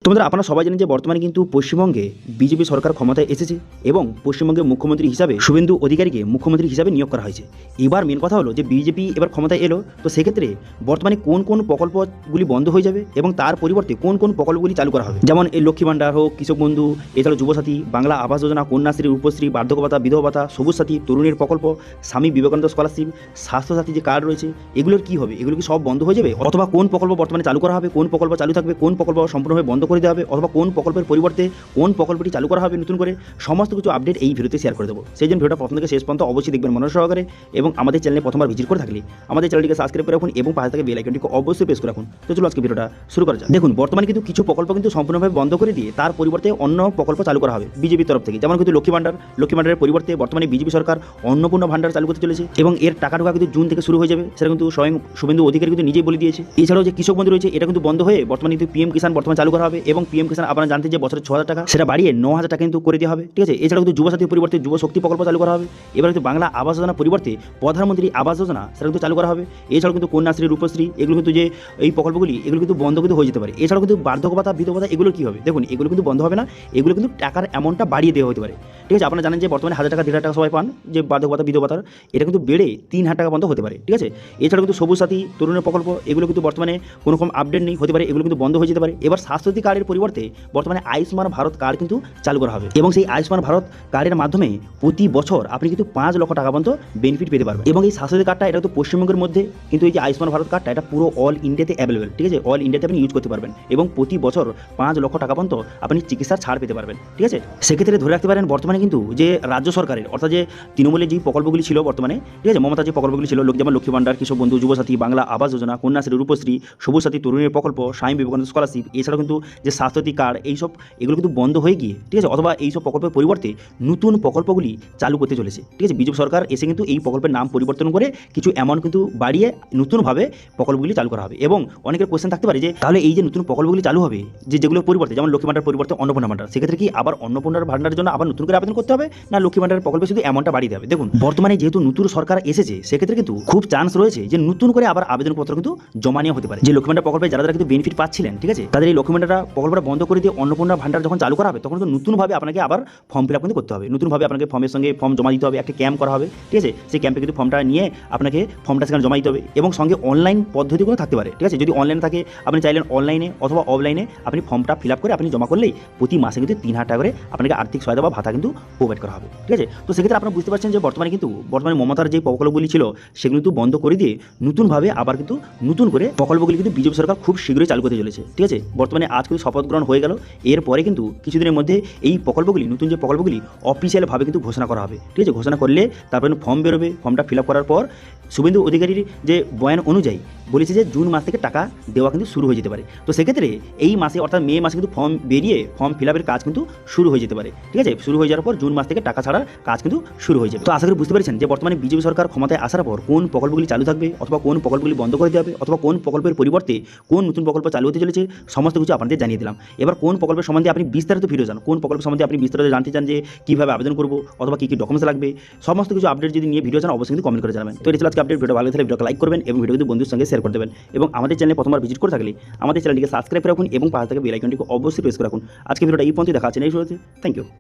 তো বন্ধুরা, আপনারা সবাই জানেন যে বর্তমানে কিন্তু পশ্চিমবঙ্গে বিজেপি সরকার ক্ষমতায় এসেছে এবং পশ্চিমবঙ্গের মুখ্যমন্ত্রী হিসাবে শুভেন্দু অধিকারীকে মুখ্যমন্ত্রী হিসাবে নিয়োগ করা হয়েছে। এবার মেন কথা হলো যে বিজেপি এবার ক্ষমতায় এলো, তো সেক্ষেত্রে বর্তমানে কোন কোন প্রকল্পগুলি বন্ধ হয়ে যাবে এবং তার পরিবর্তে কোন কোন প্রকল্পগুলি চালু করা হবে, যেমন এই লক্ষ্মী ভাণ্ডার হোক, কৃষক বন্ধু, এছাড়াও যুবসাথী, বাংলা আবাস যোজনা, কন্যাশ্রী, রূপশ্রী, বার্ধক্য ভাতা, বিধবা ভাতা, সবুজ সাথী, তরুণের প্রকল্প, স্বামী বিবেকানন্দ স্কলারশিপ, স্বাস্থ্যসাথী যে কার্ড রয়েছে, এগুলোর কি হবে? এগুলো কি সব বন্ধ হয়ে যাবে, অথবা কোন প্রকল্প বর্তমানে চালু করা হবে, কোন প্রকল্প চালু থাকবে, কোন প্রকল্প সম্পূর্ণভাবে বন্ধ করে দেওয়া হবে, অথবা কোন প্রকল্পের পরিবর্তে কোন প্রকল্পটি চালু করা হবে নতুন করে, সমস্ত কিছু আপডেট এই ভিডিওতে শেয়ার করে দেবো। সেই জন্য ভিডিওটা প্রথম থেকে শেষ পর্যন্ত অবশ্যই দেখবেন মনোযোগ সহকারে, এবং আমাদের চ্যানেলে প্রথমবার ভিজিট করে থাকলে আমাদের চ্যানেলটিকে সাবস্ক্রাইব করে রাখুন এবং পাশে থাকা বেল আইকনটিকে অবশ্যই প্রেস করে রাখুন। তো চলো আজকে ভিডিওটা শুরু করা যাক। দেখুন, বর্তমানে কিন্তু কিছু প্রকল্প কিন্তু সম্পূর্ণভাবে বন্ধ করে দিয়ে তার পরিবর্তে অন্য প্রকল্প চালু করা হবে বিজেপির তরফ থেকে, যেমন কিন্তু লক্ষ্মী ভাণ্ডারের পরিবর্তে বর্তমানে বিজেপি সরকার অন্নপূর্ণা ভাণ্ডার চালু করতে চলেছে এবং এর টাকা ঢোকা কিন্তু জুন থেকে শুরু হয়ে যাবে, সেটা কিন্তু স্বয়ং শুভেন্দু অধিকারী কিন্তু নিজেই বলে দিয়েছে। এছাড়াও যে কৃষক বন্ধু রয়েছে, এটা কিন্তু বন্ধ হয়ে বর্তমানে কিন্তু পিএম কিষাণ বর্তমানে চালু করা হবে এবং পিএম কিষাণ আপনারা জানতেন যে বছরে 6,000 টাকা, সেটা বাড়িয়ে 9,000 টাকা কিন্তু করে দেওয়া হবে, ঠিক আছে। এছাড়াও কিন্তু যুবসাথীর পরিবর্তে যুব শক্তি প্রকল্প চালু করা হবে। এবার কিন্তু বাংলা আবাস যোজনার পরিবর্তে প্রধানমন্ত্রী আবাস যোজনা সেটা কিন্তু চালু করা হবে। এছাড়াও কিন্তু কন্যাশ্রী, রূপশ্রী, এগুলো কিন্তু যে এই প্রকল্পগুলি এগুলো কিন্তু বন্ধ কিন্তু হয়ে যেতে পারে। এছাড়াও কিন্তু বার্ধক্য ভাতা, বিধবা ভাতা, এগুলো কী হবে? দেখুন, এগুলো কিন্তু বন্ধ হবে না, এগুলো কিন্তু টাকার অ্যামাউন্টটা বাড়িয়ে দেওয়া হতে পারে, ঠিক আছে। আপনারা জানেন যে বর্তমানে 1,000 টাকা 1,500 টাকা সবাই পান, যে বার্ধক্য ভাতা, বিধবা ভাতার, এটা কিন্তু বেড়ে 3,000 টাকা পর্যন্ত হতে পারে, ঠিক আছে। এছাড়াও কিন্তু সবুজ সাথী, তরুণের প্রকল্প, এগুলো কিন্তু বর্তমানে কোনো রকম আপডেট নেই, হতে পারে এগুলো কিন্তু বন্ধ হয়ে যেতে পারে। এবার স্বাস্থ্যসাথী কার্ডের পরিবর্তে বর্তমানে আয়ুষ্মান ভারত কার্ড কিন্তু চালু করা হবে এবং সেই আয়ুষ্মান ভারত কার্ডের মাধ্যমে প্রতি বছর আপনি কিন্তু 5 লক্ষ টাকা পর্যন্ত বেনিফিট পেতে পারবেন। এবং এই স্বাস্থ্যসাথী কার্ডটা এটা তো পশ্চিমবঙ্গের মধ্যে, কিন্তু এই যে আয়ুষ্মান ভারত কার্ডটা এটা পুরো অল ইন্ডিয়াতে অ্যাভেলেবেল, ঠিক আছে। অল ইন্ডিয়াতে আপনি ইউজ করতে পারবেন এবং প্রতি বছর 5 লক্ষ টাকা পর্যন্ত আপনি চিকিৎসার ছাড় পেতে পারবেন, ঠিক আছে। সেক্ষেত্রে ধরে রাখতে পারেন বর্তমানে কিন্তু যে রাজ্য সরকারের, অর্থাৎ যে তৃণমূলের যে প্রকল্পগুলি ছিল বর্তমানে, ঠিক আছে, মমতার যে প্রকল্পগুলি ছিল, যেমন লক্ষ্মী ভাণ্ডার, কৃষক বন্ধু, যুবসাথী, বাংলা আবাস যোজনা, কন্যাশ্রী, রূপশ্রী, সবুজ সাথী, তরুণের প্রকল্প, স্বামী বিবেকানন্দ স্কলারশিপ, এছাড়াও কিন্তু যে স্বাস্থ্যসাথী কার্ড, এইসব এগুলো কিন্তু বন্ধ হয়ে গিয়ে, ঠিক আছে, অথবা এইসব প্রকল্পের পরিবর্তে নতুন প্রকল্পগুলি চালু করতে চলেছে, ঠিক আছে। বিজেপি সরকার এসে কিন্তু এই প্রকল্পের নাম পরিবর্তন করে কিছু অ্যামাউন্ট কিন্তু বাড়িয়ে নতুনভাবে প্রকল্পগুলি চালু করা হবে। এবং অনেকের কোয়েশ্চেন থাকতে পারে যে তাহলে এই যে নতুন প্রকল্পগুলি চালু হবে, যেগুলোর পরিবর্তে, যেমন লক্ষ্মী ভাণ্ডার পরিবর্তে অন্নপূর্ণা ভাণ্ডার, সেক্ষেত্রে কি আবার অন্নপূর্ণার ভাণ্ডারের জন্য আবার নতুন করে আবেদন করতে হবে, না লক্ষ্মী ভাণ্ডারের প্রকল্পে শুধু অ্যামাউন্টটা বাড়িয়ে দেবে? দেখুন, বর্তমানে যেহেতু নতুন সরকার এসেছে, সেক্ষেত্রে কিন্তু খুব চান্স রয়েছে যে নতুন করে আবার আবেদনপত্র কিন্তু জমা নেওয়া হতে পারে। যে লক্ষ্মী ভাণ্ডার প্রকল্পে যারা কিন্তু বেনিফিট পাচ্ছিলেন, ঠিক আছে, তাদের এই লক্ষ্মী ভাণ্ডার প্রকল্পটা বন্ধ করে দিয়ে অন্নপূর্ণা ভাণ্ডার যখন চালু করা হবে, তখন কিন্তু নতুনভাবে আপনাকে আবার ফর্ম ফিল আপ কিন্তু করতে হবে, নতুনভাবে আপনাকে ফর্মের সঙ্গে ফর্ম জমা দিতে হবে, একটা ক্যাম্প করা হবে, ঠিক আছে। সেই ক্যাম্পে কিন্তু ফর্মটা নিয়ে আপনাকে ফর্মটা সেখানে জমা দিতে হবে এবং সঙ্গে অনলাইন পদ্ধতিগুলো থাকতে পারে, ঠিক আছে। যদি অনলাইন থাকে, আপনি চাইলেন অনলাইনে অথবা অফলাইনে আপনি ফর্মটা ফিল আপ করে আপনি জমা করলেই প্রতি মাসে কিন্তু 3,000 টাকা করে আপনাকে আর্থিক সহায়তা বা ভাতা কিন্তু প্রোভাইড করা হবে, ঠিক আছে। তো সেক্ষেত্রে আপনারা বুঝতে পারছেন যে বর্তমানে মমতার যে প্রকল্পগুলি ছিল সেগুলো কিন্তু বন্ধ করে দিয়ে নতুনভাবে আবার কিন্তু নতুন করে প্রকল্পগুলি কিন্তু বিজেপি সরকার খুব শীঘ্রই চালু করতে চলেছে, ঠিক আছে। বর্তমানে আজ কিন্তু শপথ গ্রহণ হয়ে গেল, এরপরে কিন্তু কিছুদিনের মধ্যে এই প্রকল্পগুলি, নতুন যে প্রকল্পগুলি অফিসিয়ালভাবে কিন্তু ঘোষণা করা হবে, ঠিক আছে। ঘোষণা করলে তারপরে ফর্ম বেরোবে, ফর্মটা ফিল আপ করার পর শুভেন্দু অধিকারীর যে বয়ান অনুযায়ী বলেছে যে জুন মাস থেকে টাকা দেওয়া কিন্তু শুরু হয়ে যেতে পারে। তো সেক্ষেত্রে এই মাসে, অর্থাৎ মে মাসে কিন্তু ফর্ম বেরিয়ে ফর্ম ফিল আপের কাজ কিন্তু শুরু হয়ে যেতে পারে, ঠিক আছে। শুরু হয়ে যাওয়ার পর জুন মাস থেকে টাকা ছাড়ার কাজ কিন্তু শুরু হয়ে যাবে। তো আশা করি বুঝতে পেরেছেন যে বর্তমানে বিজেপি সরকার ক্ষমতায় আসার পর কোন প্রকল্পগুলি চালু থাকবে, অথবা কোন প্রকল্পগুলি বন্ধ করে দেওয়া হবে, অথবা কোন প্রকল্পের পরিবর্তে কোন নতুন প্রকল্প চালু হতে চলেছে, সমস্ত কিছু আপনাদের জানিয়ে দিলাম। এবার কোন প্রকল্পের সম্বন্ধে আপনি বিস্তারিত ভিডিও জান, কোন প্রকল্প সম্বন্ধে আপনি বিস্তারিত জানতে চান, যে কীভাবে আবেদন করবো অথবা কী কী ডকুমেন্টস লাগবে, সমস্ত কিছু আপডেট যদি নিয়ে ভিডিও চান অবশ্যই কিন্তু কমেন্ট করে জানাবেন। তো এটা ছিল আজকে আপডেট। ভিডিও ভালো লাগলে ভিডিওকে লাইক করবেন এবং ভিডিও কিন্তু বন্ধুদের সঙ্গে শেয়ার করে দেবেন এবং আমাদের চ্যানেলে প্রথমবার ভিজিট করে থাকলে আমাদের চ্যানেলটিকে সাবস্ক্রাইব করে রাখুন এবং পাশে থাকা বেল আইকনটিকে অবশ্যই প্রেস করে রাখুন। আজকে ভিডিওটা এই পর্যন্ত দেখা হচ্ছে নেক্সট ভিডিওতে। Thank you.